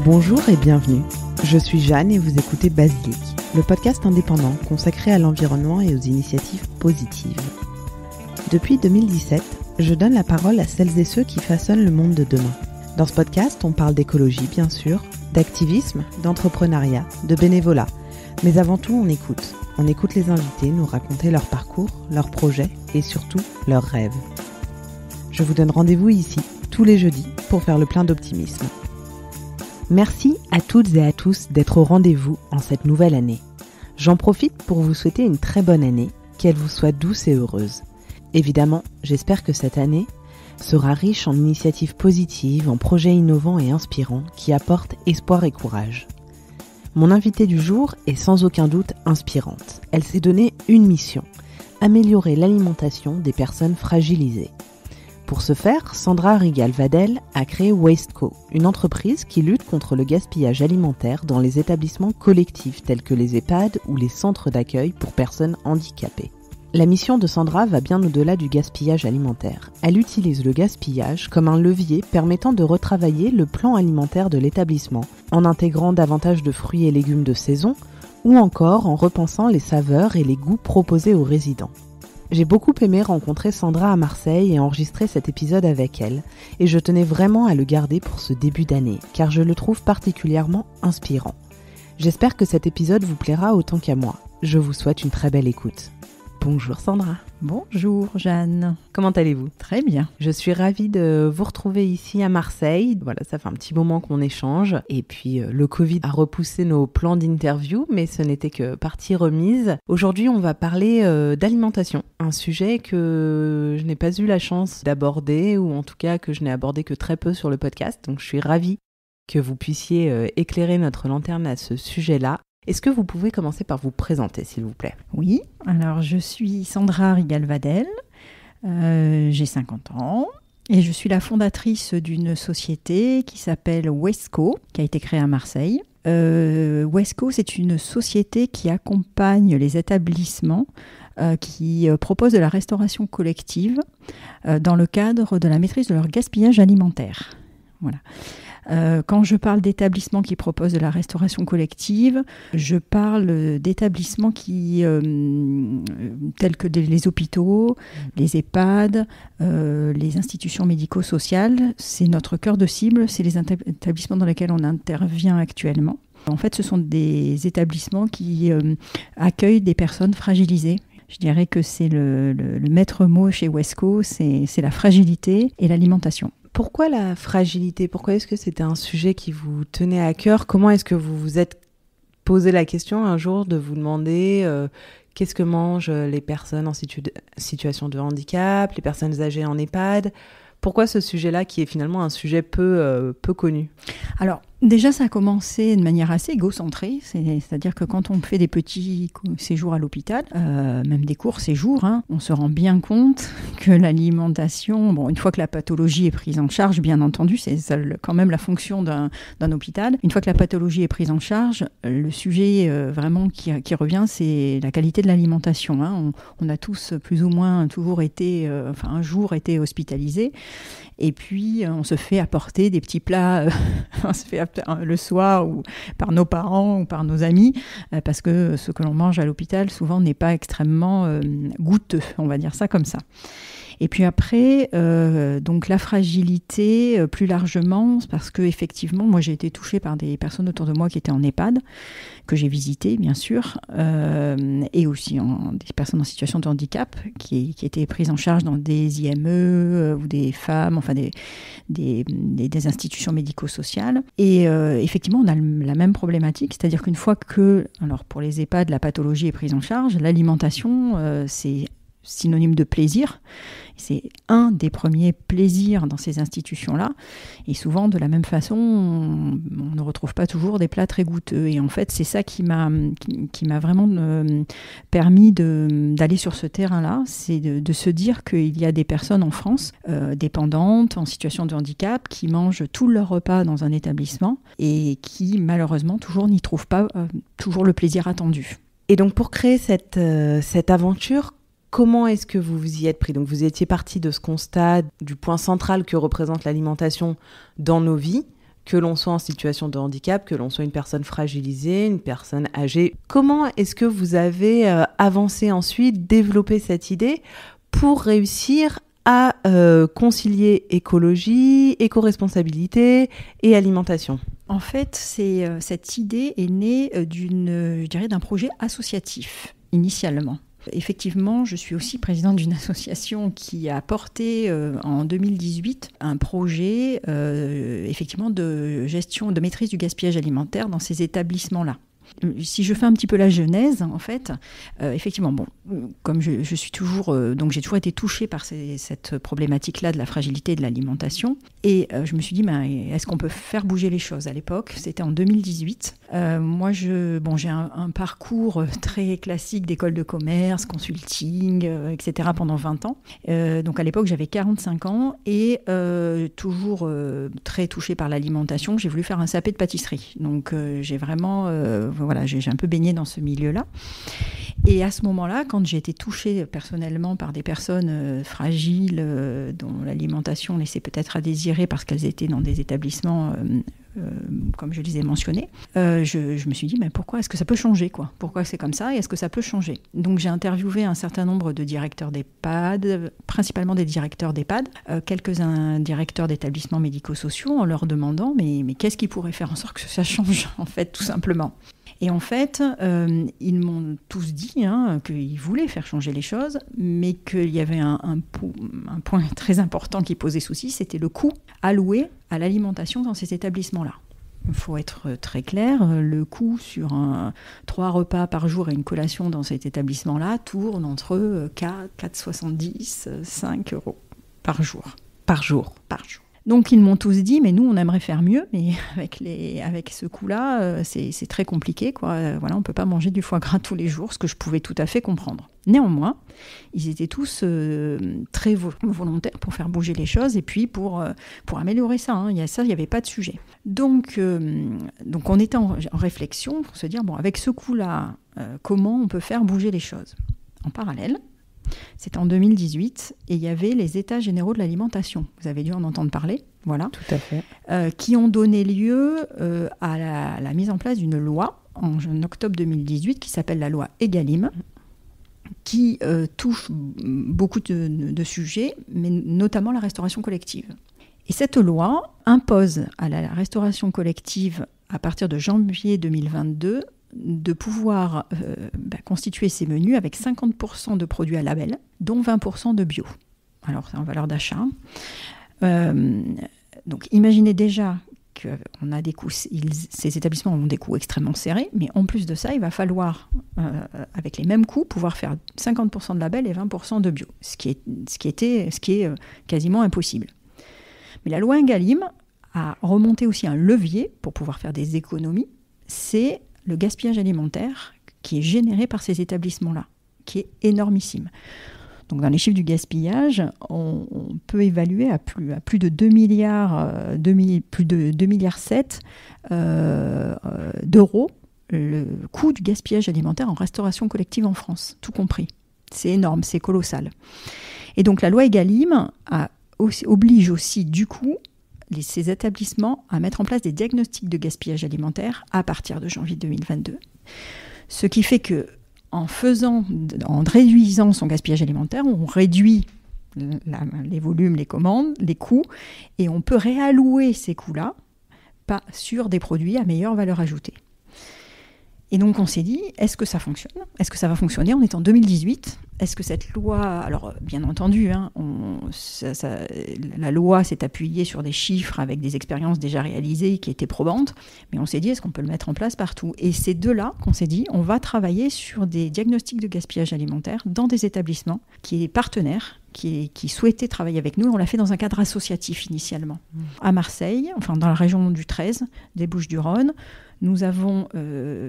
Bonjour et bienvenue. Je suis Jeanne et vous écoutez Basilic, le podcast indépendant consacré à l'environnement et aux initiatives positives. Depuis 2017, je donne la parole à celles et ceux qui façonnent le monde de demain. Dans ce podcast, on parle d'écologie bien sûr, d'activisme, d'entrepreneuriat, de bénévolat. Mais avant tout, on écoute. On écoute les invités nous raconter leur parcours, leurs projets et surtout leurs rêves. Je vous donne rendez-vous ici, tous les jeudis, pour faire le plein d'optimisme. Merci à toutes et à tous d'être au rendez-vous en cette nouvelle année. J'en profite pour vous souhaiter une très bonne année, qu'elle vous soit douce et heureuse. Évidemment, j'espère que cette année sera riche en initiatives positives, en projets innovants et inspirants qui apportent espoir et courage. Mon invitée du jour est sans aucun doute inspirante. Elle s'est donnée une mission, améliorer l'alimentation des personnes fragilisées. Pour ce faire, Sandra Rigal-Vadel a créé Wasteco, une entreprise qui lutte contre le gaspillage alimentaire dans les établissements collectifs tels que les EHPAD ou les centres d'accueil pour personnes handicapées. La mission de Sandra va bien au-delà du gaspillage alimentaire. Elle utilise le gaspillage comme un levier permettant de retravailler le plan alimentaire de l'établissement, en intégrant davantage de fruits et légumes de saison, ou encore en repensant les saveurs et les goûts proposés aux résidents. J'ai beaucoup aimé rencontrer Sandra à Marseille et enregistrer cet épisode avec elle, et je tenais vraiment à le garder pour ce début d'année, car je le trouve particulièrement inspirant. J'espère que cet épisode vous plaira autant qu'à moi. Je vous souhaite une très belle écoute. Bonjour Sandra. Bonjour Jeanne. Comment allez-vous ? Très bien. Je suis ravie de vous retrouver ici à Marseille. Voilà, ça fait un petit moment qu'on échange. Et puis le Covid a repoussé nos plans d'interview, mais ce n'était que partie remise. Aujourd'hui, on va parler d'alimentation. Un sujet que je n'ai pas eu la chance d'aborder, ou en tout cas que je n'ai abordé que très peu sur le podcast. Donc je suis ravie que vous puissiez éclairer notre lanterne à ce sujet-là. Est-ce que vous pouvez commencer par vous présenter, s'il vous plaît ? Oui, alors je suis Sandra Rigal-Vadel, j'ai 50 ans et je suis la fondatrice d'une société qui s'appelle Wasteco, qui a été créée à Marseille. Wasteco, c'est une société qui accompagne les établissements qui proposent de la restauration collective dans le cadre de la maîtrise de leur gaspillage alimentaire. Voilà. Quand je parle d'établissements qui proposent de la restauration collective, je parle d'établissements qui, tels que les hôpitaux, les EHPAD, les institutions médico-sociales. C'est notre cœur de cible, c'est les établissements dans lesquels on intervient actuellement. En fait, ce sont des établissements qui accueillent des personnes fragilisées. Je dirais que c'est le maître mot chez Wasteco, c'est la fragilité et l'alimentation. Pourquoi la fragilité ? Pourquoi est-ce que c'était un sujet qui vous tenait à cœur ? Comment est-ce que vous vous êtes posé la question un jour de vous demander qu'est-ce que mangent les personnes en situation de handicap, les personnes âgées en EHPAD ? Pourquoi ce sujet-là qui est finalement un sujet peu connu ? Alors, déjà, ça a commencé de manière assez égocentrée, c'est-à-dire que quand on fait des petits séjours à l'hôpital, même des courts séjours, on se rend bien compte que l'alimentation, bon, une fois que la pathologie est prise en charge, bien entendu, c'est ça, quand même la fonction d'un hôpital, une fois que la pathologie est prise en charge, le sujet vraiment qui revient, c'est la qualité de l'alimentation. On a tous plus ou moins toujours été, un jour été hospitalisés, et puis on se fait apporter des petits plats, on se fait le soir ou par nos parents ou par nos amis, parce que ce que l'on mange à l'hôpital souvent n'est pas extrêmement goûteux, on va dire ça comme ça. Et puis après, donc la fragilité, plus largement, parce que effectivement, moi j'ai été touchée par des personnes autour de moi qui étaient en EHPAD, que j'ai visitées bien sûr, et aussi des personnes en situation de handicap qui étaient prises en charge dans des IME ou des femmes, enfin des institutions médico-sociales. Et effectivement, on a la même problématique, c'est-à-dire qu'une fois que, alors pour les EHPAD, la pathologie est prise en charge, l'alimentation, c'est synonyme de plaisir. C'est un des premiers plaisirs dans ces institutions-là. Et souvent, de la même façon, on ne retrouve pas toujours des plats très goûteux. Et en fait, c'est ça qui m'a vraiment permis d'aller sur ce terrain-là. C'est de se dire qu'il y a des personnes en France, dépendantes, en situation de handicap, qui mangent tous leurs repas dans un établissement et qui, malheureusement, n'y trouvent pas toujours le plaisir attendu. Et donc, pour créer cette aventure, comment est-ce que vous vous y êtes pris ? Donc, vous étiez parti de ce constat du point central que représente l'alimentation dans nos vies, que l'on soit en situation de handicap, que l'on soit une personne fragilisée, une personne âgée. Comment est-ce que vous avez avancé ensuite, développé cette idée pour réussir à concilier écologie, éco-responsabilité et alimentation ? En fait, cette idée est née d'un projet associatif, initialement. Effectivement, je suis aussi présidente d'une association qui a porté en 2018 un projet effectivement de gestion, de maîtrise du gaspillage alimentaire dans ces établissements-là. Si je fais un petit peu la genèse, en fait, effectivement, comme je suis toujours, donc j'ai toujours été touchée par cette problématique-là de la fragilité de l'alimentation, et je me suis dit, est-ce qu'on peut faire bouger les choses ? À l'époque, c'était en 2018. Moi, j'ai un parcours très classique d'école de commerce, consulting, etc. pendant 20 ans. Donc à l'époque, j'avais 45 ans et toujours très touchée par l'alimentation. J'ai voulu faire un CAP de pâtisserie. Donc j'ai vraiment j'ai un peu baigné dans ce milieu-là. Et à ce moment-là, quand j'ai été touchée personnellement par des personnes fragiles, dont l'alimentation laissait peut-être à désirer parce qu'elles étaient dans des établissements, comme je les ai mentionnés, je me suis dit, mais pourquoi est-ce que ça peut changer, quoi ? Pourquoi c'est comme ça et est-ce que ça peut changer ? Donc j'ai interviewé un certain nombre de directeurs d'EHPAD, principalement des directeurs d'EHPAD, quelques-uns directeurs d'établissements médico-sociaux, en leur demandant, mais qu'est-ce qui pourrait faire en sorte que ça change, en fait, tout simplement ? Et en fait, ils m'ont tous dit qu'ils voulaient faire changer les choses, mais qu'il y avait un point très important qui posait souci, c'était le coût alloué à l'alimentation dans ces établissements-là. Il faut être très clair, le coût sur 3 repas par jour et une collation dans cet établissement-là tourne entre 4,70 5 euros par jour. Par jour. Donc ils m'ont tous dit, mais nous on aimerait faire mieux, mais avec ce coût-là, c'est très compliqué, quoi. Voilà, on ne peut pas manger du foie gras tous les jours, ce que je pouvais tout à fait comprendre. Néanmoins, ils étaient tous très volontaires pour faire bouger les choses et puis pour améliorer ça. Il n'y avait pas de sujet. Donc on était en réflexion pour se dire, avec ce coût-là, comment on peut faire bouger les choses ? En parallèle, c'était en 2018 et il y avait les États généraux de l'alimentation. Vous avez dû en entendre parler, voilà. Tout à fait. Qui ont donné lieu à la mise en place d'une loi en octobre 2018 qui s'appelle la loi Egalim, qui touche beaucoup de sujets, mais notamment la restauration collective. Et cette loi impose à la restauration collective, à partir de janvier 2022, de pouvoir constituer ces menus avec 50% de produits à label, dont 20% de bio. Alors, c'est en valeur d'achat. Donc, imaginez déjà qu'on a des coûts, ces établissements ont des coûts extrêmement serrés, mais en plus de ça, il va falloir, avec les mêmes coûts, pouvoir faire 50% de label et 20% de bio, ce qui est quasiment impossible. Mais la loi Egalim a remonté aussi un levier pour pouvoir faire des économies, c'est le gaspillage alimentaire qui est généré par ces établissements-là, qui est énormissime. Donc dans les chiffres du gaspillage, on peut évaluer à plus de 2 milliards, plus de 2,7 milliards d'euros le coût du gaspillage alimentaire en restauration collective en France, tout compris. C'est énorme, c'est colossal. Et donc la loi Egalim oblige aussi du coup ces établissements à mettre en place des diagnostics de gaspillage alimentaire à partir de janvier 2022. Ce qui fait que en réduisant son gaspillage alimentaire, on réduit les volumes, les commandes, les coûts, et on peut réallouer ces coûts-là sur des produits à meilleure valeur ajoutée. Et donc on s'est dit, est-ce que ça fonctionne ? Est-ce que ça va fonctionner ? On est en 2018. Est-ce que cette loi... Alors bien entendu, la loi s'est appuyée sur des chiffres avec des expériences déjà réalisées qui étaient probantes, mais on s'est dit, est-ce qu'on peut le mettre en place partout ? Et c'est de là qu'on s'est dit, on va travailler sur des diagnostics de gaspillage alimentaire dans des établissements qui est partenaires, qui souhaitaient travailler avec nous. On l'a fait dans un cadre associatif initialement. À Marseille, enfin dans la région du 13, des Bouches-du-Rhône, nous avons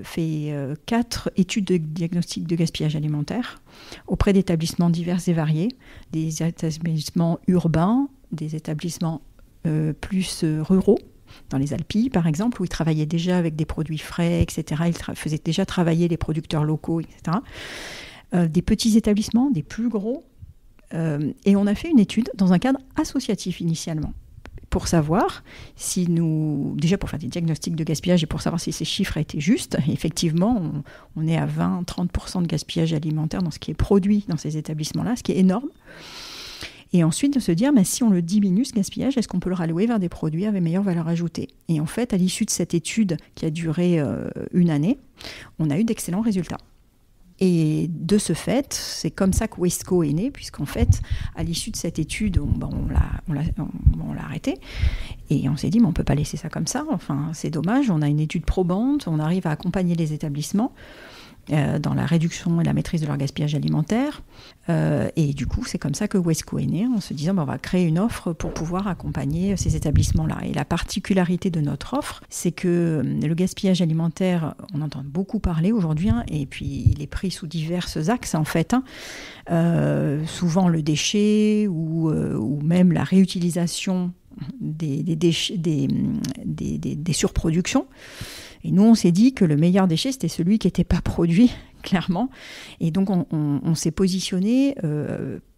fait 4 études de diagnostic de gaspillage alimentaire auprès d'établissements divers et variés, des établissements urbains, des établissements plus ruraux, dans les Alpilles par exemple, où ils travaillaient déjà avec des produits frais, etc. Ils faisaient déjà travailler les producteurs locaux, etc. Des petits établissements, des plus gros. Et on a fait une étude dans un cadre associatif initialement. pour savoir si déjà pour faire des diagnostics de gaspillage et pour savoir si ces chiffres étaient justes. Effectivement, on est à 20-30% de gaspillage alimentaire dans ce qui est produit dans ces établissements-là, ce qui est énorme. Et ensuite de se dire, si on le diminue, ce gaspillage, est-ce qu'on peut le rallouer vers des produits avec meilleure valeur ajoutée ? Et en fait, à l'issue de cette étude qui a duré 1 année, on a eu d'excellents résultats. Et de ce fait, c'est comme ça que Westco est né, puisqu'en fait, à l'issue de cette étude, on l'a arrêté. Et on s'est dit, mais on ne peut pas laisser ça comme ça. Enfin, c'est dommage, on a une étude probante, on arrive à accompagner les établissements dans la réduction et la maîtrise de leur gaspillage alimentaire. Et du coup, c'est comme ça que Westco est né, en se disant on va créer une offre pour pouvoir accompagner ces établissements-là. Et la particularité de notre offre, c'est que le gaspillage alimentaire, on entend beaucoup parler aujourd'hui, et puis il est pris sous divers axes en fait. Souvent le déchet ou même la réutilisation des déchets, des surproductions. Et nous, on s'est dit que le meilleur déchet, c'était celui qui n'était pas produit, clairement. Et donc, on s'est positionné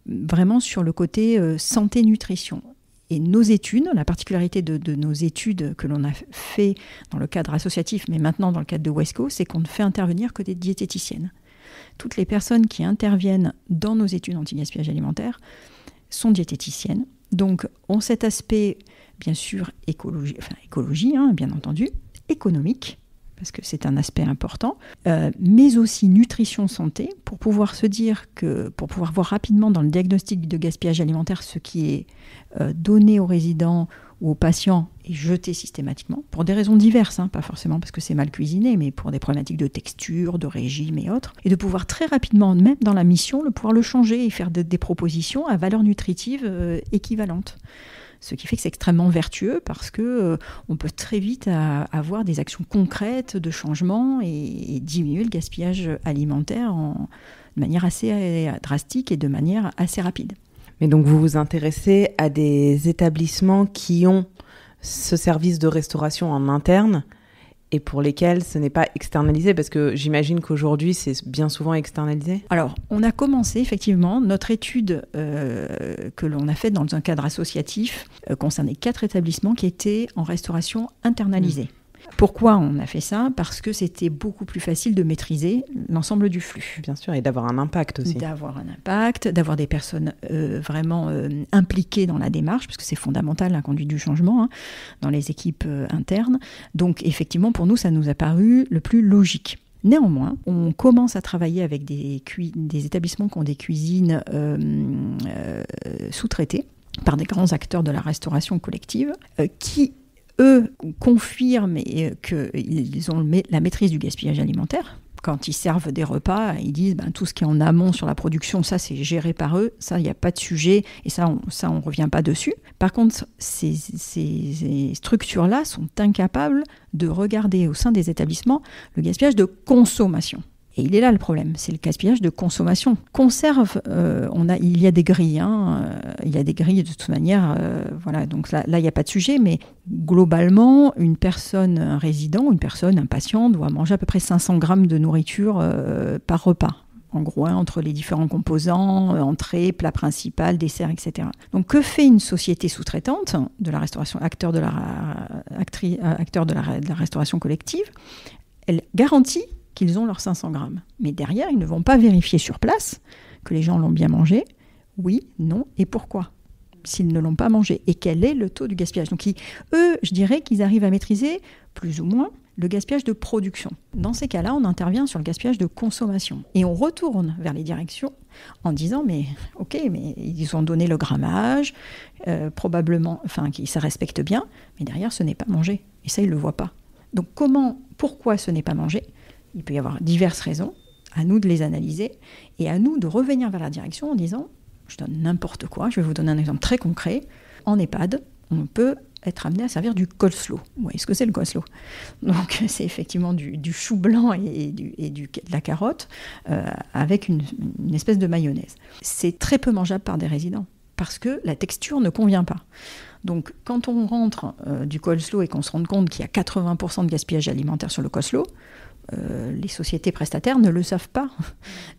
vraiment sur le côté santé-nutrition. Et nos études, la particularité de nos études que l'on a fait dans le cadre associatif, mais maintenant dans le cadre de Westco, c'est qu'on ne fait intervenir que des diététiciennes. Toutes les personnes qui interviennent dans nos études anti-gaspillage alimentaire sont diététiciennes. Donc, ont cet aspect, bien sûr, écologie, bien entendu, économique, parce que c'est un aspect important, mais aussi nutrition santé, pour pouvoir se dire que, pour pouvoir voir rapidement dans le diagnostic de gaspillage alimentaire ce qui est donné aux résidents ou aux patients et jeté systématiquement, pour des raisons diverses, pas forcément parce que c'est mal cuisiné, mais pour des problématiques de texture, de régime et autres, et de pouvoir très rapidement, même dans la mission, pouvoir le changer et faire des propositions à valeur nutritive équivalente. Ce qui fait que c'est extrêmement vertueux parce qu'on peut très vite avoir des actions concrètes de changement et diminuer le gaspillage alimentaire de manière assez drastique et de manière assez rapide. Mais donc vous vous intéressez à des établissements qui ont ce service de restauration en interne et pour lesquels ce n'est pas externalisé, parce que j'imagine qu'aujourd'hui, c'est bien souvent externalisé. Alors, on a commencé effectivement notre étude que l'on a faite dans un cadre associatif concernait 4 établissements qui étaient en restauration internalisée. Pourquoi on a fait ça ? Parce que c'était beaucoup plus facile de maîtriser l'ensemble du flux. Bien sûr, et d'avoir un impact aussi. D'avoir un impact, d'avoir des personnes vraiment impliquées dans la démarche, parce que c'est fondamental, la conduite du changement, dans les équipes internes. Donc effectivement, pour nous, ça nous a paru le plus logique. Néanmoins, on commence à travailler avec des établissements qui ont des cuisines sous-traitées par des grands acteurs de la restauration collective qui eux confirment qu'ils ont la maîtrise du gaspillage alimentaire. Quand ils servent des repas, ils disent tout ce qui est en amont sur la production, ça c'est géré par eux, ça il n'y a pas de sujet et ça on revient pas dessus. Par contre, ces structures-là sont incapables de regarder au sein des établissements le gaspillage de consommation. Et il est là le problème, c'est le gaspillage de consommation. Conserve, il y a des grilles, il y a des grilles de toute manière, voilà, donc là il n'y a pas de sujet, mais globalement, une personne, un résident, un patient doit manger à peu près 500 grammes de nourriture par repas. En gros, entre les différents composants, entrée, plat principal, dessert, etc. Donc, que fait une société sous-traitante de la restauration, acteur de la restauration collective ? Elle garantit qu'ils ont leurs 500 grammes. Mais derrière, ils ne vont pas vérifier sur place que les gens l'ont bien mangé. Oui, non, et pourquoi ? S'ils ne l'ont pas mangé. Et quel est le taux du gaspillage ? Donc, eux, je dirais qu'ils arrivent à maîtriser, plus ou moins, le gaspillage de production. Dans ces cas-là, on intervient sur le gaspillage de consommation. Et on retourne vers les directions en disant, mais ils ont donné le grammage, probablement, ça respecte bien, mais derrière, ce n'est pas mangé. Et ça, ils ne le voient pas. Donc, pourquoi ce n'est pas mangé ? Il peut y avoir diverses raisons, à nous de les analyser et à nous de revenir vers la direction en disant, je donne n'importe quoi, je vais vous donner un exemple très concret. En EHPAD, on peut être amené à servir du coleslaw. Vous voyez ce que c'est le coleslaw ? Donc c'est effectivement du chou blanc et de la carotte avec une espèce de mayonnaise. C'est très peu mangeable par des résidents parce que la texture ne convient pas. Donc quand on rentre du coleslaw et qu'on se rend compte qu'il y a 80% de gaspillage alimentaire sur le coleslaw, les sociétés prestataires ne le savent pas.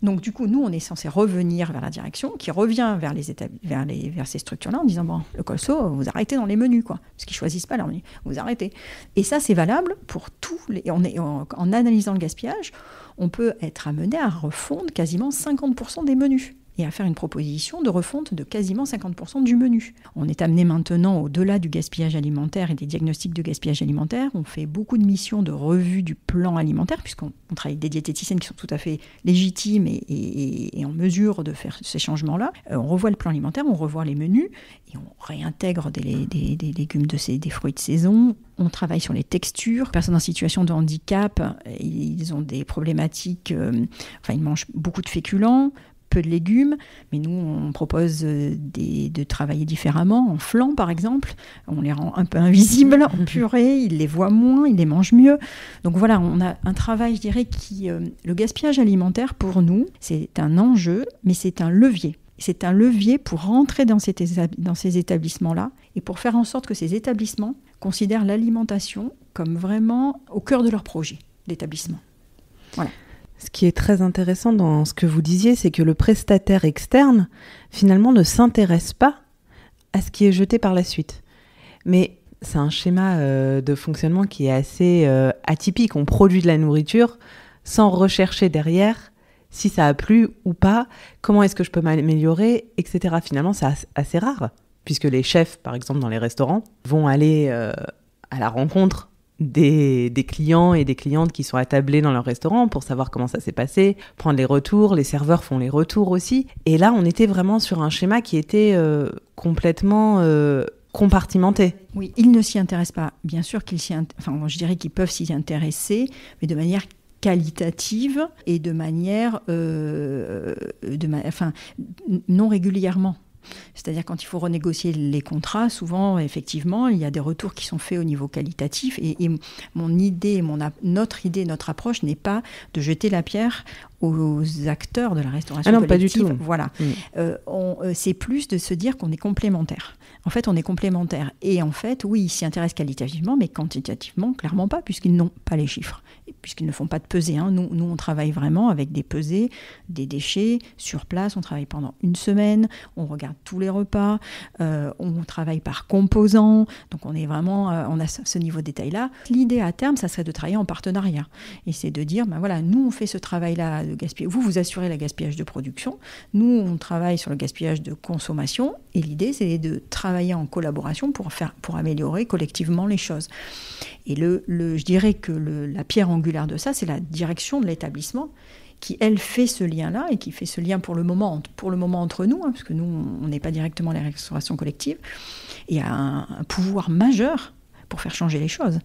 Donc du coup, nous, on est censé revenir vers la direction, qui revient vers ces structures-là en disant, bon, le COLSO, vous arrêtez dans les menus, quoi, parce qu'ils ne choisissent pas leurs menus, vous arrêtez. Et ça, c'est valable pour tous les... En analysant le gaspillage, on peut être amené à refondre quasiment 50% des menus et à faire une proposition de refonte de quasiment 50% du menu. On est amené maintenant, au-delà du gaspillage alimentaire et des diagnostics de gaspillage alimentaire, on fait beaucoup de missions de revue du plan alimentaire, puisqu'on travaille avec des diététiciennes qui sont tout à fait légitimes et en mesure de faire ces changements-là. On revoit le plan alimentaire, on revoit les menus, et on réintègre des légumes, des fruits de saison. On travaille sur les textures. Les personnes en situation de handicap, ils ont des problématiques, ils mangent beaucoup de féculents, peu de légumes, mais nous, on propose de travailler différemment, en flan par exemple. On les rend un peu invisibles en purée, ils les voient moins, ils les mangent mieux. Donc voilà, on a un travail, je dirais, le gaspillage alimentaire, pour nous, c'est un enjeu, mais c'est un levier. C'est un levier pour rentrer dans ces établissements-là et pour faire en sorte que ces établissements considèrent l'alimentation comme vraiment au cœur de leur projet d'établissement. Voilà. Ce qui est très intéressant dans ce que vous disiez, c'est que le prestataire externe, finalement, ne s'intéresse pas à ce qui est jeté par la suite. Mais c'est un schéma de fonctionnement qui est assez atypique. On produit de la nourriture sans rechercher derrière si ça a plu ou pas, comment est-ce que je peux m'améliorer, etc. Finalement, c'est assez rare, puisque les chefs, par exemple, dans les restaurants, vont aller à la rencontre des clients et des clientes qui sont attablés dans leur restaurant pour savoir comment ça s'est passé, prendre les retours, les serveurs font les retours aussi. Et là, on était vraiment sur un schéma qui était complètement compartimenté. Oui, ils ne s'y intéressent pas. Bien sûr je dirais qu'ils peuvent s'y intéresser, mais de manière qualitative et de manière non régulièrement. C'est-à-dire quand il faut renégocier les contrats, souvent, effectivement, il y a des retours qui sont faits au niveau qualitatif. Et notre approche n'est pas de jeter la pierre aux acteurs de la restauration collective. Pas du tout. Voilà. C'est plus de se dire qu'on est complémentaires. En fait, on est complémentaires. Et en fait, oui, ils s'y intéressent qualitativement, mais quantitativement, clairement pas, puisqu'ils n'ont pas les chiffres. Puisqu'ils ne font pas de pesée. Nous, on travaille vraiment avec des pesées, des déchets, sur place. On travaille pendant une semaine. On regarde tous les repas. On travaille par composants. Donc, on est vraiment... on a ce niveau de détail-là. L'idée à terme, ça serait de travailler en partenariat. Et c'est de dire, nous, on fait ce travail-là de gaspillage. Vous assurez le gaspillage de production. Nous, on travaille sur le gaspillage de consommation. Et l'idée, c'est de travailler en collaboration pour améliorer collectivement les choses. Et je dirais que la pierre angulaire de ça, c'est la direction de l'établissement qui, elle, fait ce lien-là et qui fait ce lien pour le moment entre nous, parce que nous, on n'est pas directement les restaurations collectives, et a un pouvoir majeur pour faire changer les choses.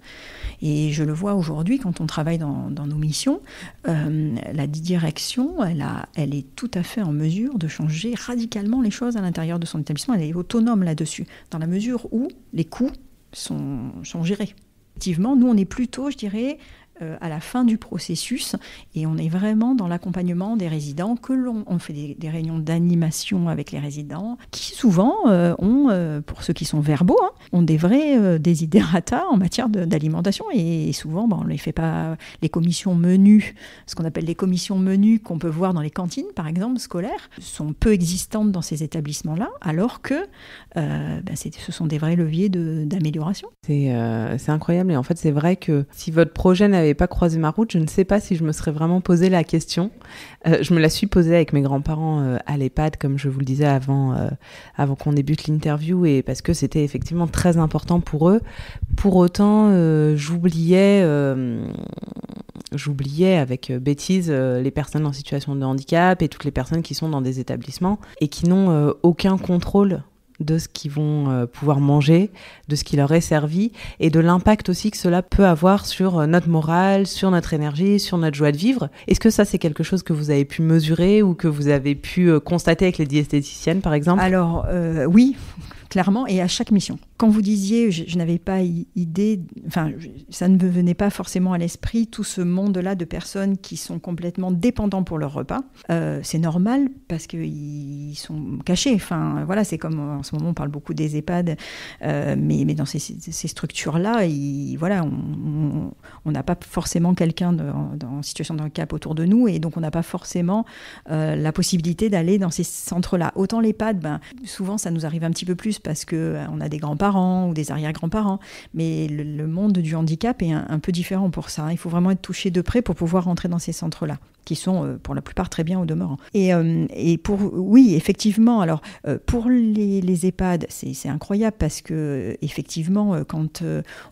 Et je le vois aujourd'hui quand on travaille dans nos missions, la direction, elle est tout à fait en mesure de changer radicalement les choses à l'intérieur de son établissement. Elle est autonome là-dessus, dans la mesure où les coûts sont gérés. Effectivement, nous, on est plutôt, je dirais, à la fin du processus, et on est vraiment dans l'accompagnement des résidents, on fait des réunions d'animation avec les résidents, qui souvent ont, pour ceux qui sont verbaux, ont des vrais desiderata en matière d'alimentation, et souvent on ne les fait pas. Les commissions menus, ce qu'on appelle les commissions menus qu'on peut voir dans les cantines, par exemple, scolaires, sont peu existantes dans ces établissements-là, alors que ce sont des vrais leviers d'amélioration. C'est incroyable, et en fait c'est vrai que si votre projet n'avait pas croisé ma route, je ne sais pas si je me serais vraiment posé la question. Je me la suis posée avec mes grands-parents à l'EHPAD, comme je vous le disais avant qu'on débute l'interview, et parce que c'était effectivement très important pour eux. Pour autant, j'oubliais avec bêtise les personnes en situation de handicap et toutes les personnes qui sont dans des établissements et qui n'ont aucun contrôle de ce qu'ils vont pouvoir manger, de ce qui leur est servi, et de l'impact aussi que cela peut avoir sur notre morale, sur notre énergie, sur notre joie de vivre. Est-ce que ça, c'est quelque chose que vous avez pu mesurer ou que vous avez pu constater avec les diététiciennes, par exemple ? Alors, oui, clairement, et à chaque mission. Quand vous disiez, je n'avais pas idée, ça ne me venait pas forcément à l'esprit, tout ce monde-là de personnes qui sont complètement dépendants pour leur repas. C'est normal parce qu'ils sont cachés. Voilà, c'est comme en ce moment on parle beaucoup des EHPAD, mais dans ces structures-là, on n'a pas forcément quelqu'un en situation de handicap autour de nous, et donc on n'a pas forcément la possibilité d'aller dans ces centres-là. Autant l'EHPAD, souvent ça nous arrive un petit peu plus parce qu'on a des grands-parents ou des arrière-grands-parents, mais le monde du handicap est un peu différent pour ça. Il faut vraiment être touché de près pour pouvoir rentrer dans ces centres-là, qui sont pour la plupart très bien au demeurant. Oui, effectivement, alors pour les EHPAD, c'est incroyable parce que effectivement, quand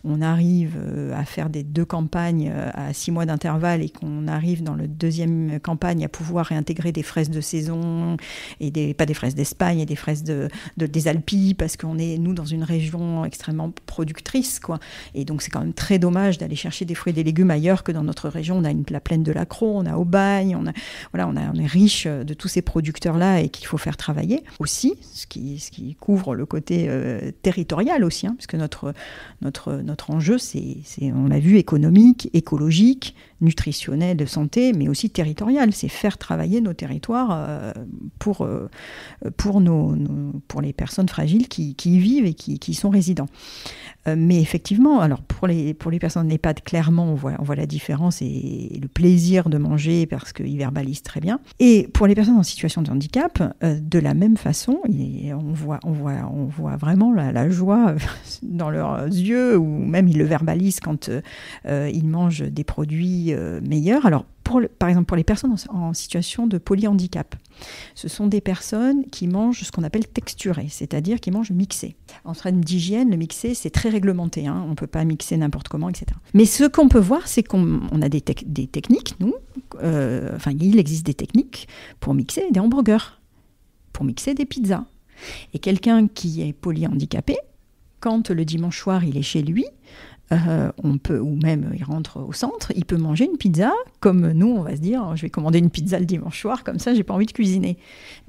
on arrive à faire des 2 campagnes à 6 mois d'intervalle et qu'on arrive dans la 2e campagne à pouvoir réintégrer des fraises de saison et pas des fraises d'Espagne et des fraises des Alpilles, parce qu'on est, nous, dans une région extrêmement productrice, quoi. Et donc, c'est quand même très dommage d'aller chercher des fruits et des légumes ailleurs que dans notre région. On a la plaine de l'Accro, on a Aubagne, on est riche de tous ces producteurs-là et qu'il faut faire travailler aussi, ce qui couvre le côté territorial aussi, parce que notre enjeu, c'est, on l'a vu, économique, écologique, nutritionnel, de santé, mais aussi territorial. C'est faire travailler nos territoires pour les personnes fragiles qui y vivent et qui y sont résidents. Mais effectivement, alors pour les personnes d'EHPAD, clairement, on voit la différence et le plaisir de manger parce qu'ils verbalisent très bien. Et pour les personnes en situation de handicap, de la même façon, on voit vraiment la joie dans leurs yeux, ou même ils le verbalisent quand ils mangent des produits meilleurs. Alors, par exemple, pour les personnes en situation de polyhandicap, ce sont des personnes qui mangent ce qu'on appelle texturé, c'est-à-dire qui mangent mixé. En termes d'hygiène, le mixé, c'est très réglementé, on ne peut pas mixer n'importe comment, etc. Mais ce qu'on peut voir, c'est qu'on a des techniques, nous, il existe des techniques pour mixer des hamburgers, pour mixer des pizzas. Et quelqu'un qui est polyhandicapé, quand le dimanche soir, il est chez lui, on peut, ou même il rentre au centre, il peut manger une pizza, comme nous, on va se dire, je vais commander une pizza le dimanche soir, comme ça, j'ai pas envie de cuisiner.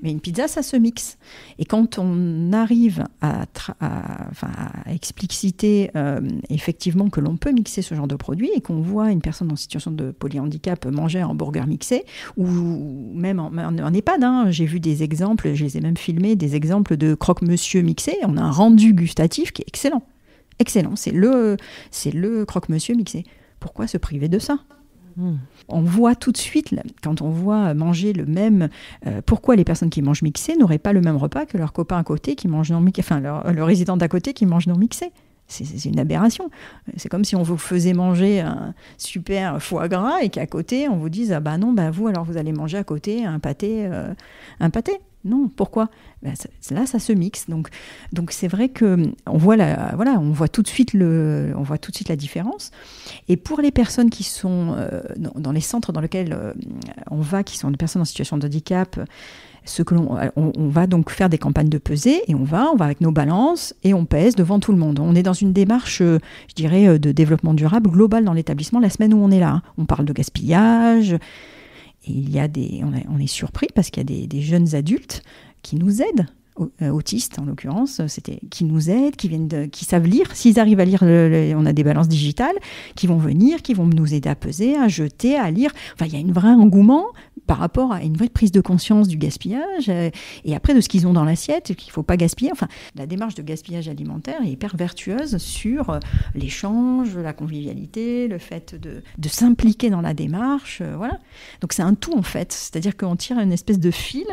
Mais une pizza, ça se mixe. Et quand on arrive à expliciter effectivement que l'on peut mixer ce genre de produit, et qu'on voit une personne en situation de polyhandicap manger un hamburger mixé, ou même en EHPAD, j'ai vu des exemples, je les ai même filmés, des exemples de croque-monsieur mixé, on a un rendu gustatif qui est excellent. Excellent, c'est le croque-monsieur mixé. Pourquoi se priver de ça ? On voit tout de suite, quand on voit manger le même... pourquoi les personnes qui mangent mixé n'auraient pas le même repas que leur copain à côté qui mange non mixé, le résident d'à côté qui mange non mixé. C'est une aberration. C'est comme si on vous faisait manger un super foie gras et qu'à côté, on vous dise « Ah bah non, vous, alors vous allez manger à côté un pâté. » Non, pourquoi ? Là, ça se mixe. Donc c'est vrai que on voit tout de suite la différence. Et pour les personnes qui sont dans les centres dans lesquels on va, qui sont des personnes en situation de handicap, on va donc faire des campagnes de pesée et on va avec nos balances et on pèse devant tout le monde. On est dans une démarche, je dirais, de développement durable global dans l'établissement la semaine où on est là. On parle de gaspillage. Et on est surpris parce qu'il y a des jeunes adultes qui nous aident, autistes en l'occurrence, qui nous aident, qui savent lire. S'ils arrivent à lire, on a des balances digitales, qui vont venir, qui vont nous aider à peser, à jeter, à lire. Enfin, il y a un vrai engouement par rapport à une vraie prise de conscience du gaspillage et après de ce qu'ils ont dans l'assiette, qu'il ne faut pas gaspiller. Enfin, la démarche de gaspillage alimentaire est hyper vertueuse sur l'échange, la convivialité, le fait de s'impliquer dans la démarche. Voilà. Donc c'est un tout en fait, c'est-à-dire qu'on tire une espèce de fil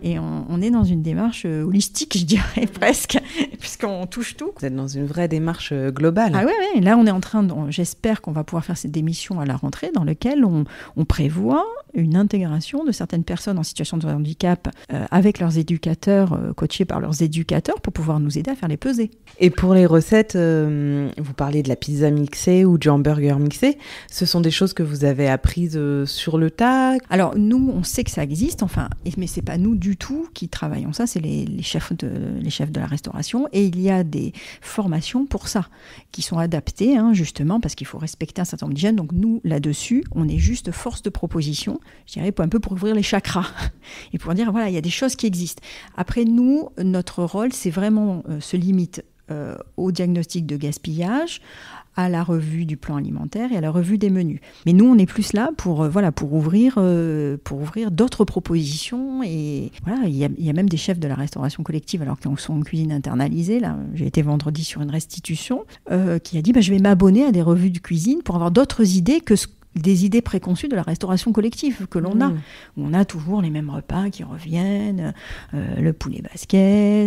et on est dans une démarche holistique, je dirais presque, puisqu'on touche tout. Vous êtes dans une vraie démarche globale. Ah ouais. Là on est en train j'espère qu'on va pouvoir faire cette émission à la rentrée dans laquelle on prévoit une intégration de certaines personnes en situation de handicap avec leurs éducateurs, coachés par leurs éducateurs pour pouvoir nous aider à faire les pesées. Et pour les recettes, vous parlez de la pizza mixée ou du hamburger mixé, ce sont des choses que vous avez apprises sur le tas ? Alors nous, on sait que ça existe, mais c'est pas nous du tout qui travaillons ça, c'est les les chefs de la restauration, et il y a des formations pour ça, qui sont adaptées, justement, parce qu'il faut respecter un certain nombre d'hygiènes. Donc nous, là-dessus, on est juste force de proposition, je dirais, un peu pour ouvrir les chakras, et pour dire, voilà, il y a des choses qui existent. Après, nous, notre rôle, c'est vraiment, se limite au diagnostic de gaspillage, à la revue du plan alimentaire et à la revue des menus. Mais nous, on est plus là pour ouvrir d'autres propositions. Et voilà, il y a même des chefs de la restauration collective, alors qu'ils sont en cuisine internalisée. Là, j'ai été vendredi sur une restitution, qui a dit je vais m'abonner à des revues de cuisine pour avoir d'autres idées que des idées préconçues de la restauration collective que l'on a. On a toujours les mêmes repas qui reviennent, le poulet basquez,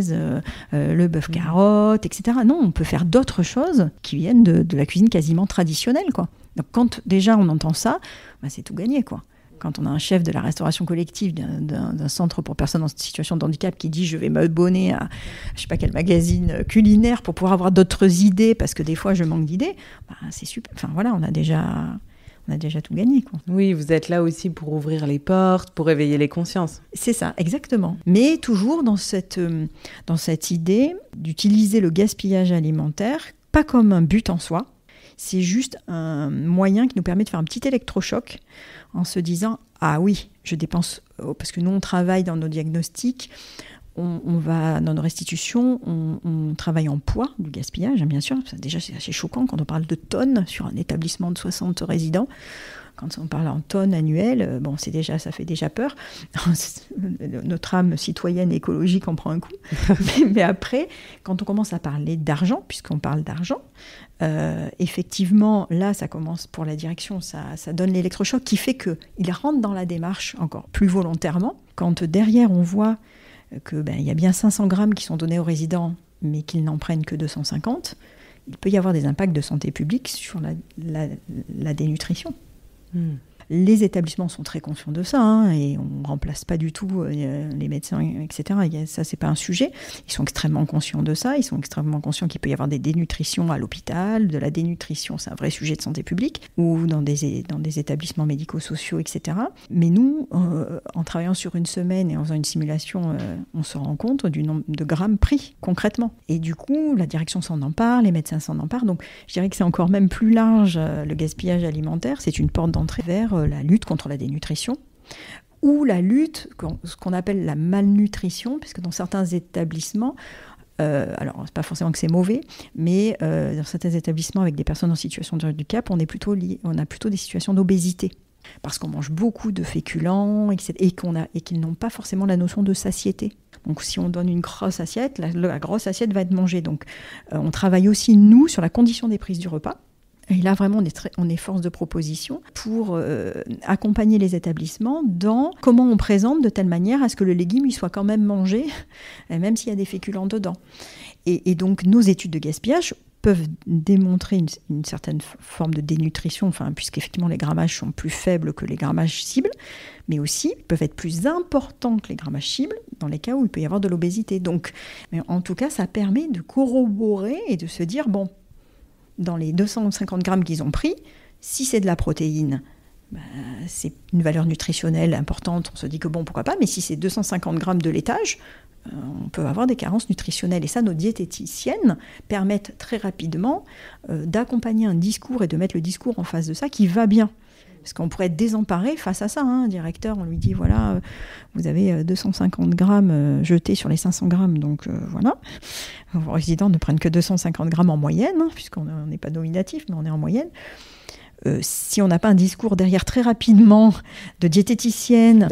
le bœuf carotte, etc. Non, on peut faire d'autres choses qui viennent de la cuisine quasiment traditionnelle, quoi. Donc quand déjà on entend ça, c'est tout gagné, quoi. Quand on a un chef de la restauration collective d'un centre pour personnes en situation de handicap qui dit je vais m'abonner à je sais pas quel magazine culinaire pour pouvoir avoir d'autres idées parce que des fois je manque d'idées, c'est super. Enfin voilà, on a déjà tout gagné, quoi. Oui, vous êtes là aussi pour ouvrir les portes, pour éveiller les consciences. C'est ça, exactement. Mais toujours dans cette idée d'utiliser le gaspillage alimentaire, pas comme un but en soi, c'est juste un moyen qui nous permet de faire un petit électrochoc en se disant « Ah oui, je dépense... » Parce que nous, on travaille dans nos diagnostics, on va dans nos restitutions, on travaille en poids du gaspillage, bien sûr. Déjà, c'est assez choquant quand on parle de tonnes sur un établissement de 60 résidents. Quand on parle en tonnes annuelles, ça fait déjà peur. Notre âme citoyenne et écologique en prend un coup. mais après, quand on commence à parler d'argent, puisqu'on parle d'argent, effectivement, là, ça commence pour la direction, ça donne l'électrochoc qui fait qu'il rentre dans la démarche encore plus volontairement. Quand derrière, on voit qu'il y a bien 500 grammes qui sont donnés aux résidents, mais qu'ils n'en prennent que 250, il peut y avoir des impacts de santé publique sur la dénutrition. Les établissements sont très conscients de ça, et on ne remplace pas du tout les médecins, etc. Ça, c'est pas un sujet. Ils sont extrêmement conscients de ça. Ils sont extrêmement conscients qu'il peut y avoir des dénutritions à l'hôpital. De la dénutrition, c'est un vrai sujet de santé publique, ou dans des établissements médico-sociaux, etc. Mais nous, en travaillant sur une semaine et en faisant une simulation, on se rend compte du nombre de grammes pris, concrètement. Et du coup, la direction s'en empare, les médecins s'en emparent. Donc, je dirais que c'est encore même plus large, le gaspillage alimentaire. C'est une porte d'entrée vers la lutte contre la dénutrition, ou la lutte, ce qu'on appelle la malnutrition, puisque dans certains établissements, alors c'est pas forcément que c'est mauvais, mais dans certains établissements avec des personnes en situation de handicap, on a plutôt des situations d'obésité, parce qu'on mange beaucoup de féculents, etc., et qu'ils n'ont pas forcément la notion de satiété. Donc si on donne une grosse assiette, la grosse assiette va être mangée. Donc on travaille aussi, nous, sur la condition des prises du repas. Et là, vraiment, on est force de proposition pour accompagner les établissements dans comment on présente de telle manière à ce que le légume il soit quand même mangé, même s'il y a des féculents dedans. Et donc, nos études de gaspillage peuvent démontrer une certaine forme de dénutrition, puisqu'effectivement, les grammages sont plus faibles que les grammages cibles, mais aussi peuvent être plus importants que les grammages cibles dans les cas où il peut y avoir de l'obésité. Donc, mais en tout cas, ça permet de corroborer et de se dire, dans les 250 grammes qu'ils ont pris, si c'est de la protéine, c'est une valeur nutritionnelle importante, on se dit que pourquoi pas, mais si c'est 250 grammes de laitage, on peut avoir des carences nutritionnelles. Et ça, nos diététiciennes permettent très rapidement d'accompagner un discours et de mettre le discours en face de ça qui va bien. Parce qu'on pourrait être désemparé face à ça. Un directeur, on lui dit, voilà, vous avez 250 grammes jetés sur les 500 grammes, donc voilà. Vos résidents ne prennent que 250 grammes en moyenne, puisqu'on n'est pas nominatif, mais on est en moyenne. Si on n'a pas un discours derrière très rapidement de diététicienne,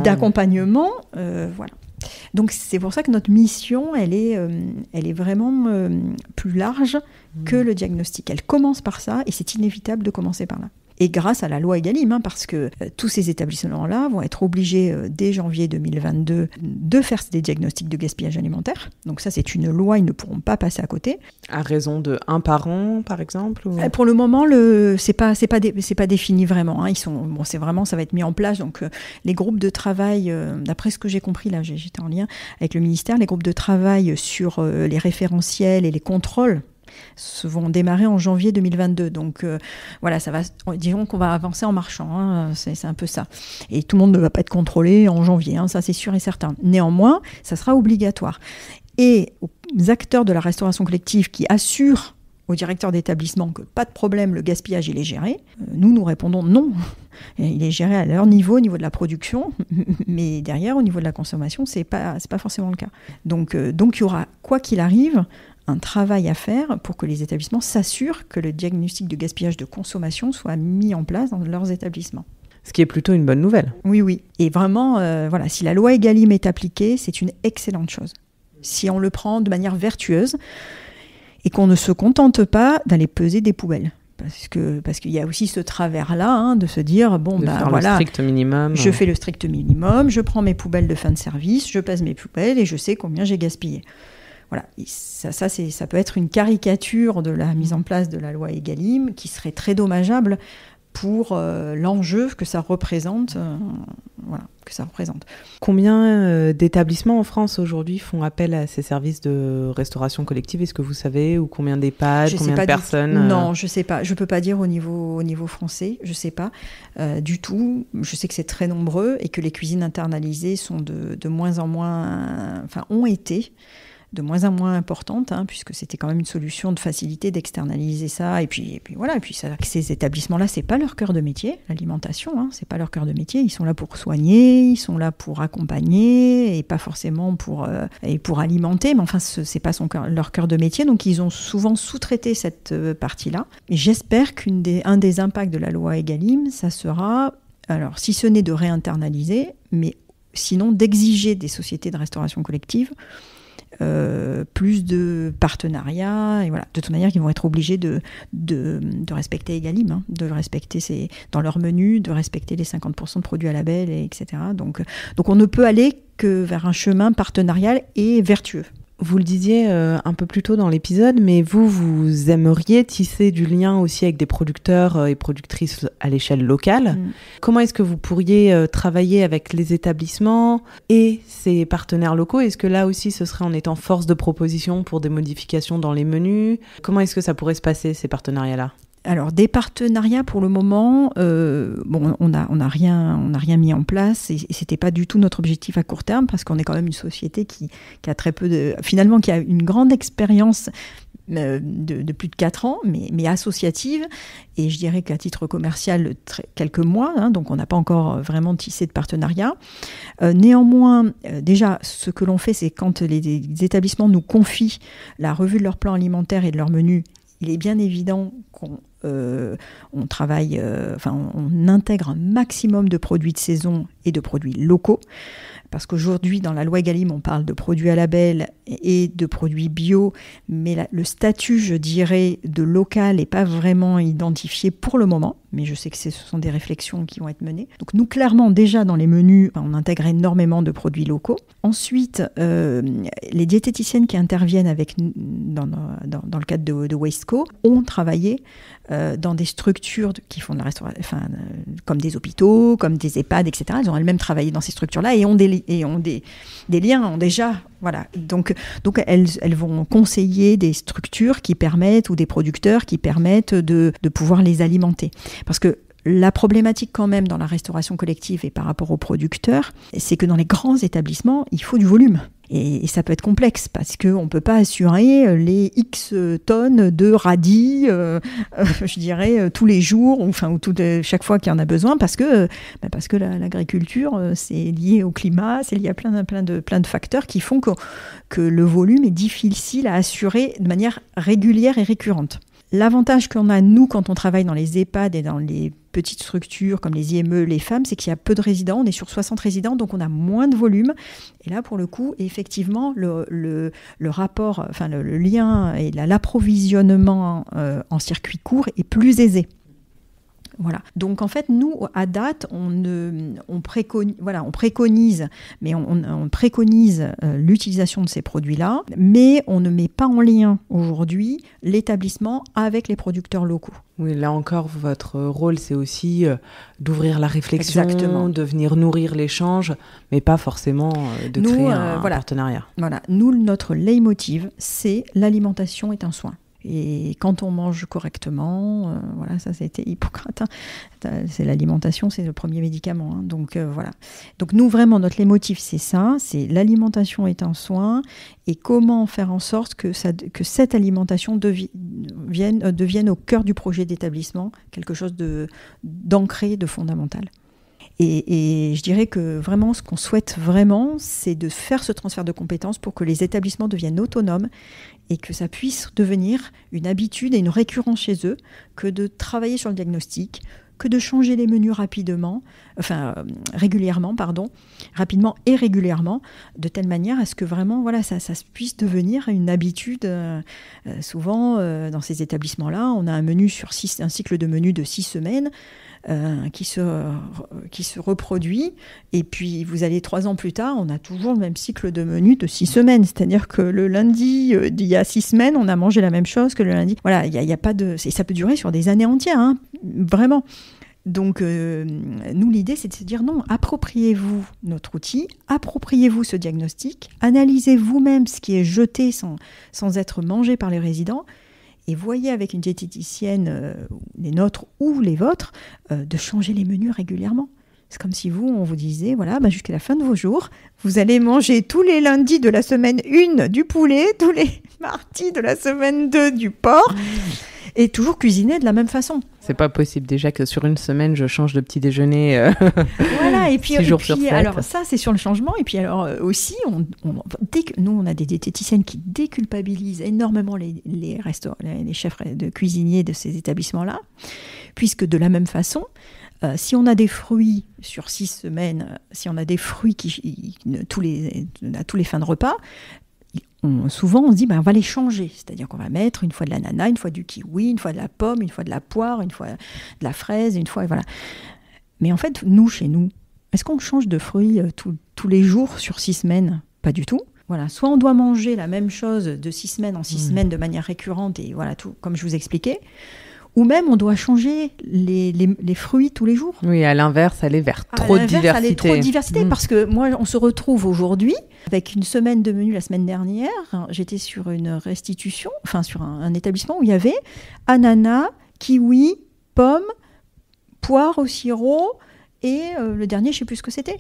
d'accompagnement, voilà. Donc c'est pour ça que notre mission, elle est vraiment plus large que le diagnostic. Elle commence par ça, et c'est inévitable de commencer par là. Et grâce à la loi Egalim, parce que tous ces établissements-là vont être obligés, dès janvier 2022, de faire des diagnostics de gaspillage alimentaire. Donc ça, c'est une loi, ils ne pourront pas passer à côté. À raison de 1 par an, par exemple, ou... Pour le moment, c'est pas défini vraiment. C'est vraiment, ça va être mis en place. Donc les groupes de travail, d'après ce que j'ai compris, là, j'étais en lien avec le ministère, les groupes de travail sur les référentiels et les contrôles vont démarrer en janvier 2022. Donc voilà, disons qu'on va avancer en marchant, hein, c'est un peu ça. Et tout le monde ne va pas être contrôlé en janvier, hein, ça c'est sûr et certain. Néanmoins, ça sera obligatoire. Et aux acteurs de la restauration collective qui assurent au directeur d'établissement que pas de problème, le gaspillage il est géré, nous répondons non. Il est géré à leur niveau, au niveau de la production, mais derrière, au niveau de la consommation, c'est pas forcément le cas. Donc il y aura, quoi qu'il arrive, un travail à faire pour que les établissements s'assurent que le diagnostic de gaspillage de consommation soit mis en place dans leurs établissements. Ce qui est plutôt une bonne nouvelle. Oui. Et vraiment, voilà, si la loi Egalim est appliquée, c'est une excellente chose. Si on le prend de manière vertueuse, et qu'on ne se contente pas d'aller peser des poubelles. Parce qu'il y a aussi ce travers-là, hein, de se dire, le strict minimum. Je fais le strict minimum, je prends mes poubelles de fin de service, je pèse mes poubelles et je sais combien j'ai gaspillé. Voilà, et ça peut être une caricature de la mise en place de la loi Egalim qui serait très dommageable pour l'enjeu que ça représente. Combien d'établissements en France aujourd'hui font appel à ces services de restauration collective ? Est-ce que vous savez ? Ou combien d'EHPAD, combien de personnes ? Non, je ne sais pas. Je ne peux pas dire au niveau français. Je ne sais pas du tout. Je sais que c'est très nombreux et que les cuisines internalisées sont de moins en moins... ont été de moins en moins importante, hein, puisque c'était quand même une solution de facilité d'externaliser ça. Et puis ces établissements-là, c'est pas leur cœur de métier, l'alimentation, hein, c'est pas leur cœur de métier. Ils sont là pour soigner, ils sont là pour accompagner, et pas forcément pour alimenter. Mais enfin, c'est pas leur cœur de métier, donc ils ont souvent sous-traité cette partie-là. Et j'espère qu'un des impacts de la loi Egalim, ça sera, alors si ce n'est de réinternaliser, mais sinon d'exiger des sociétés de restauration collective plus de partenariats, et voilà. De toute manière, ils vont être obligés de respecter Egalim, hein, de respecter dans leur menu, de respecter les 50% de produits à label, etc. Donc on ne peut aller que vers un chemin partenarial et vertueux. Vous le disiez un peu plus tôt dans l'épisode, mais vous aimeriez tisser du lien aussi avec des producteurs et productrices à l'échelle locale. Comment est-ce que vous pourriez travailler avec les établissements et ces partenaires locaux ? Est-ce que là aussi, ce serait en étant force de proposition pour des modifications dans les menus ? Comment est-ce que ça pourrait se passer, ces partenariats-là ? Alors, des partenariats, pour le moment, on n'a rien mis en place, et c'était pas du tout notre objectif à court terme, parce qu'on est quand même une société qui a très peu finalement, qui a une grande expérience de plus de 4 ans, mais associative, et je dirais qu'à titre commercial, quelques mois, hein, donc on n'a pas encore vraiment tissé de partenariat. Néanmoins, déjà, ce que l'on fait, c'est quand les établissements nous confient la revue de leur plan alimentaire et de leur menu, il est bien évident qu'on travaille, on intègre un maximum de produits de saison et de produits locaux. Parce qu'aujourd'hui, dans la loi Egalim, on parle de produits à label et de produits bio, mais le statut, je dirais, de local n'est pas vraiment identifié pour le moment, mais je sais que ce sont des réflexions qui vont être menées. Donc nous, clairement, déjà dans les menus, on intègre énormément de produits locaux. Ensuite, les diététiciennes qui interviennent dans le cadre de Wasteco ont travaillé dans des structures qui font de la restauration, comme des hôpitaux, comme des EHPAD, etc. Elles ont elles-mêmes travaillé dans ces structures-là et ont des liens, ont déjà... Voilà. Donc elles vont conseiller des structures qui permettent, ou des producteurs qui permettent de pouvoir les alimenter. Parce que la problématique quand même dans la restauration collective et par rapport aux producteurs, c'est que dans les grands établissements, il faut du volume. Et ça peut être complexe parce qu'on ne peut pas assurer les X tonnes de radis, je dirais, tous les jours, ou chaque fois qu'il y en a besoin, parce que l'agriculture, c'est lié au climat, c'est lié à plein de facteurs qui font que le volume est difficile à assurer de manière régulière et récurrente. L'avantage qu'on a, nous, quand on travaille dans les EHPAD et dans les petites structures comme les IME, les femmes, c'est qu'il y a peu de résidents. On est sur 60 résidents, donc on a moins de volume. Et là, pour le coup, effectivement, le rapport, le lien et l'approvisionnement en circuit court est plus aisé. Voilà. Donc en fait, nous, à date, on préconise l'utilisation de ces produits-là, mais on ne met pas en lien aujourd'hui l'établissement avec les producteurs locaux. Oui, là encore, votre rôle, c'est aussi d'ouvrir la réflexion, exactement, de venir nourrir l'échange, mais pas forcément de créer un partenariat. Voilà. Nous, notre leitmotiv, c'est l'alimentation est un soin. Et quand on mange correctement, voilà, ça c'était Hippocrate, c'est l'alimentation, c'est le premier médicament. Donc voilà. Donc nous vraiment notre leitmotiv c'est ça, c'est l'alimentation est un soin et comment faire en sorte que cette alimentation devienne au cœur du projet d'établissement quelque chose d'ancré, de fondamental. Et je dirais que vraiment, ce qu'on souhaite vraiment, c'est de faire ce transfert de compétences pour que les établissements deviennent autonomes et que ça puisse devenir une habitude et une récurrence chez eux que de travailler sur le diagnostic, que de changer les menus rapidement et régulièrement, de telle manière à ce que vraiment voilà, ça puisse devenir une habitude. Souvent, dans ces établissements-là, on a un cycle de menu de 6 semaines, qui se reproduit, et puis vous allez 3 ans plus tard, on a toujours le même cycle de menu de 6 semaines, c'est-à-dire que le lundi d'il y a 6 semaines, on a mangé la même chose que le lundi. Voilà, il y a pas de, ça peut durer sur des années entières, vraiment. Donc nous, l'idée, c'est de se dire non, appropriez-vous notre outil, appropriez-vous ce diagnostic, analysez vous-même ce qui est jeté sans être mangé par les résidents, et voyez avec une diététicienne, les nôtres ou les vôtres, de changer les menus régulièrement. C'est comme si on vous disait, voilà, jusqu'à la fin de vos jours, vous allez manger tous les lundis de la semaine 1 du poulet, tous les mardis de la semaine 2 du porc, et toujours cuisiner de la même façon. C'est pas possible déjà que sur une semaine, je change de petit déjeuner. Voilà, et puis, 6 jours sur 7. Alors ça, c'est sur le changement. Et puis alors aussi, dès que nous, on a des diététiciennes qui déculpabilisent énormément les chefs de cuisiniers de ces établissements-là, puisque de la même façon, si on a des fruits sur 6 semaines, si on a des fruits à tous les fins de repas, souvent on se dit on va les changer, c'est-à-dire qu'on va mettre une fois de l'ananas, une fois du kiwi, une fois de la pomme, une fois de la poire, une fois de la fraise, une fois voilà. Mais en fait, chez nous, est-ce qu'on change de fruits tous les jours sur 6 semaines ? Pas du tout. Voilà, soit on doit manger la même chose de 6 semaines en 6 semaines de manière récurrente et voilà tout comme je vous expliquais. Ou même, on doit changer les fruits tous les jours. Oui, à l'inverse, aller vers trop de diversité. Parce que moi, on se retrouve aujourd'hui avec une semaine de menu la semaine dernière. J'étais sur une restitution, sur un établissement où il y avait ananas, kiwi, pomme, poire au sirop et le dernier, je ne sais plus ce que c'était.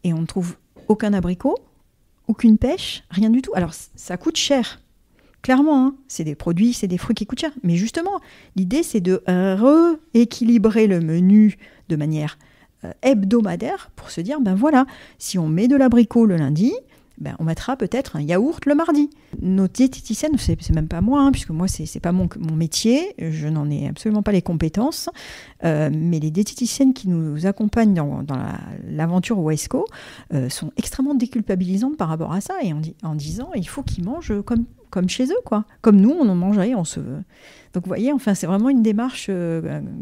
Et on ne trouve aucun abricot, aucune pêche, rien du tout. Alors, ça coûte cher. Clairement, c'est des produits, c'est des fruits qui coûtent cher. Mais justement, l'idée, c'est de rééquilibrer le menu de manière hebdomadaire pour se dire, voilà, si on met de l'abricot le lundi, on mettra peut-être un yaourt le mardi. Nos diététiciennes, c'est même pas moi, puisque moi, c'est pas mon métier, je n'en ai absolument pas les compétences, mais les diététiciennes qui nous accompagnent dans l'aventure Wesco sont extrêmement déculpabilisantes par rapport à ça, et en disant, il faut qu'ils mangent comme chez eux, quoi. Comme nous, on en mangeait, Donc, vous voyez, c'est vraiment une démarche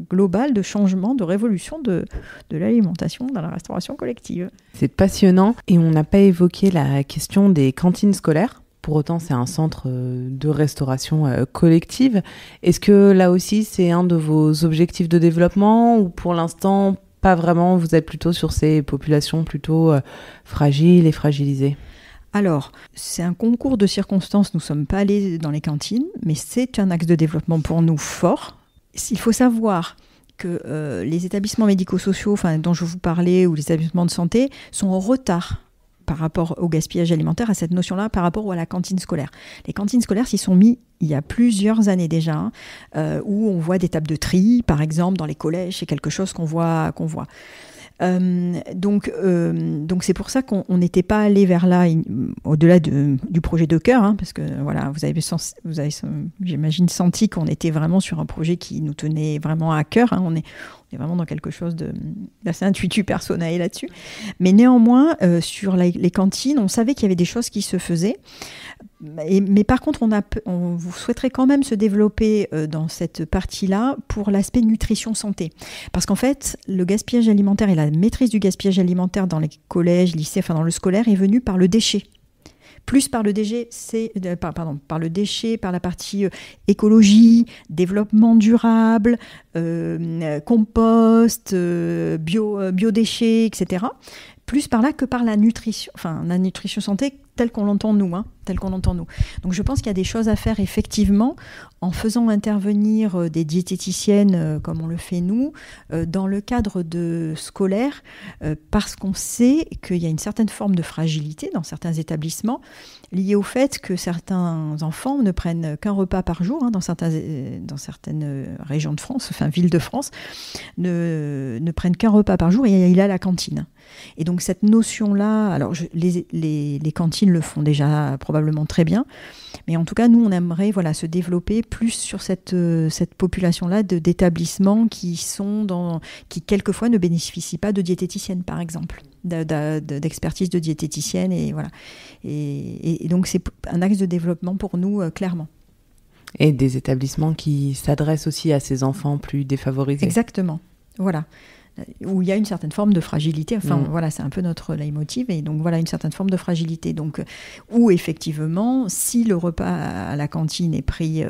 globale de changement, de révolution de l'alimentation dans la restauration collective. C'est passionnant. Et on n'a pas évoqué la question des cantines scolaires. Pour autant, c'est un centre de restauration collective. Est-ce que là aussi, c'est un de vos objectifs de développement ou pour l'instant, pas vraiment, vous êtes plutôt sur ces populations plutôt fragiles et fragilisées ? Alors, c'est un concours de circonstances, nous ne sommes pas allés dans les cantines, mais c'est un axe de développement pour nous fort. Il faut savoir que les établissements médico-sociaux dont je vous parlais, ou les établissements de santé, sont en retard par rapport au gaspillage alimentaire, à cette notion-là, par rapport à la cantine scolaire. Les cantines scolaires s'y sont mis il y a plusieurs années déjà, où on voit des tables de tri, par exemple, dans les collèges, c'est quelque chose qu'on voit. Donc c'est pour ça qu'on n'était pas allé vers là au-delà du projet de cœur, parce que voilà, vous avez j'imagine senti qu'on était vraiment sur un projet qui nous tenait vraiment à cœur, on est vraiment dans quelque chose d'assez intuitu personnel là-dessus, mais néanmoins sur les cantines, on savait qu'il y avait des choses qui se faisaient, mais par contre on vous souhaiterait quand même se développer dans cette partie-là pour l'aspect nutrition santé, parce qu'en fait le gaspillage alimentaire et la maîtrise du gaspillage alimentaire dans les collèges, lycées, dans le scolaire est venue par le déchet. Plus par le déchet, par le déchet, par la partie écologie, développement durable, compost, biodéchets, etc. Plus par là que par la nutrition santé tel qu'on l'entend nous, tel qu'on l'entend nous. Donc je pense qu'il y a des choses à faire effectivement en faisant intervenir des diététiciennes comme on le fait nous dans le cadre scolaire parce qu'on sait qu'il y a une certaine forme de fragilité dans certains établissements liée au fait que certains enfants ne prennent qu'un repas par jour dans certaines régions de France, enfin villes de France, ne prennent qu'un repas par jour et il a la cantine. Et donc cette notion-là, alors les cantines le font déjà probablement très bien, mais en tout cas nous on aimerait se développer plus sur cette population-là d'établissements qui quelquefois ne bénéficient pas de diététicienne par exemple, d'expertise de diététicienne et donc c'est un axe de développement pour nous clairement. Et des établissements qui s'adressent aussi à ces enfants plus défavorisés. Exactement, voilà. Où il y a une certaine forme de fragilité, c'est un peu notre leitmotiv, et donc une certaine forme de fragilité. Donc, où effectivement, si le repas à la cantine est pris,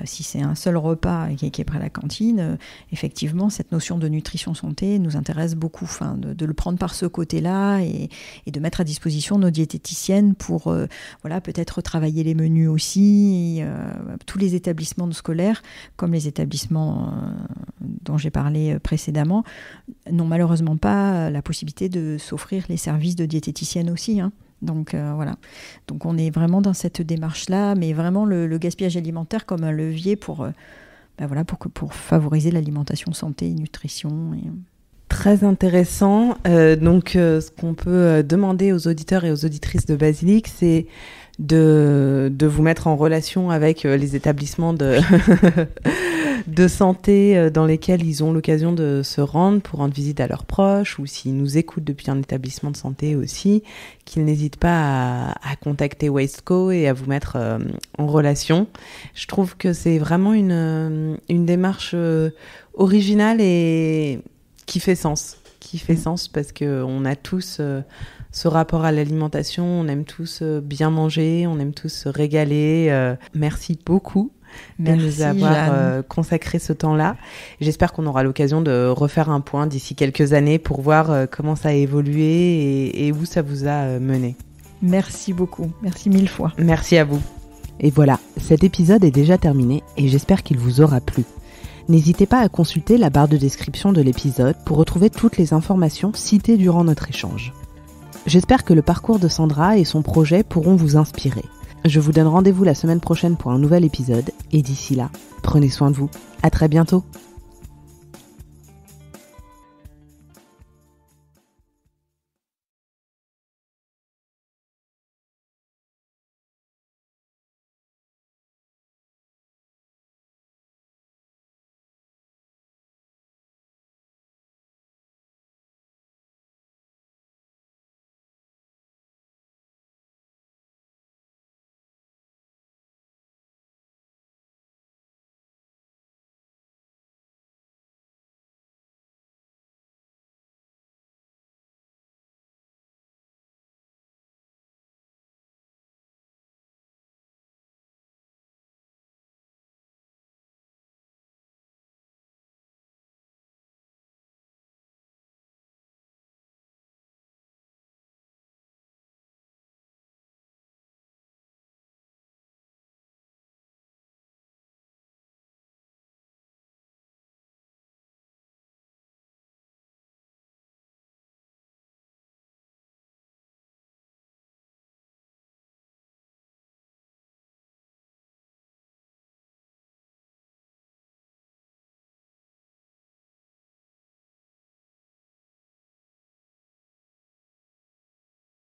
si c'est un seul repas qui est pris à la cantine, effectivement, cette notion de nutrition santé nous intéresse beaucoup, de le prendre par ce côté-là et de mettre à disposition nos diététiciennes pour peut-être travailler les menus aussi. Tous les établissements scolaires, comme les établissements dont j'ai parlé précédemment, n'ont malheureusement pas la possibilité de s'offrir les services de diététicienne aussi. Donc Donc on est vraiment dans cette démarche-là, mais vraiment le gaspillage alimentaire comme un levier pour favoriser l'alimentation santé et nutrition. Très intéressant. Ce qu'on peut demander aux auditeurs et aux auditrices de Basilic, c'est de vous mettre en relation avec les établissements de santé dans lesquels ils ont l'occasion de se rendre pour rendre visite à leurs proches, ou s'ils nous écoutent depuis un établissement de santé aussi, qu'ils n'hésitent pas à contacter Wasteco et à vous mettre en relation. Je trouve que c'est vraiment une démarche originale et qui fait sens. Parce qu'on a tous ce rapport à l'alimentation, on aime tous bien manger, on aime tous se régaler. Merci beaucoup de nous avoir consacré ce temps-là. J'espère qu'on aura l'occasion de refaire un point d'ici quelques années pour voir comment ça a évolué et où ça vous a mené. Merci beaucoup, merci 1000 fois. Merci à vous. Et voilà, cet épisode est déjà terminé et j'espère qu'il vous aura plu. N'hésitez pas à consulter la barre de description de l'épisode pour retrouver toutes les informations citées durant notre échange. J'espère que le parcours de Sandra et son projet pourront vous inspirer. Je vous donne rendez-vous la semaine prochaine pour un nouvel épisode et d'ici là, prenez soin de vous. À très bientôt.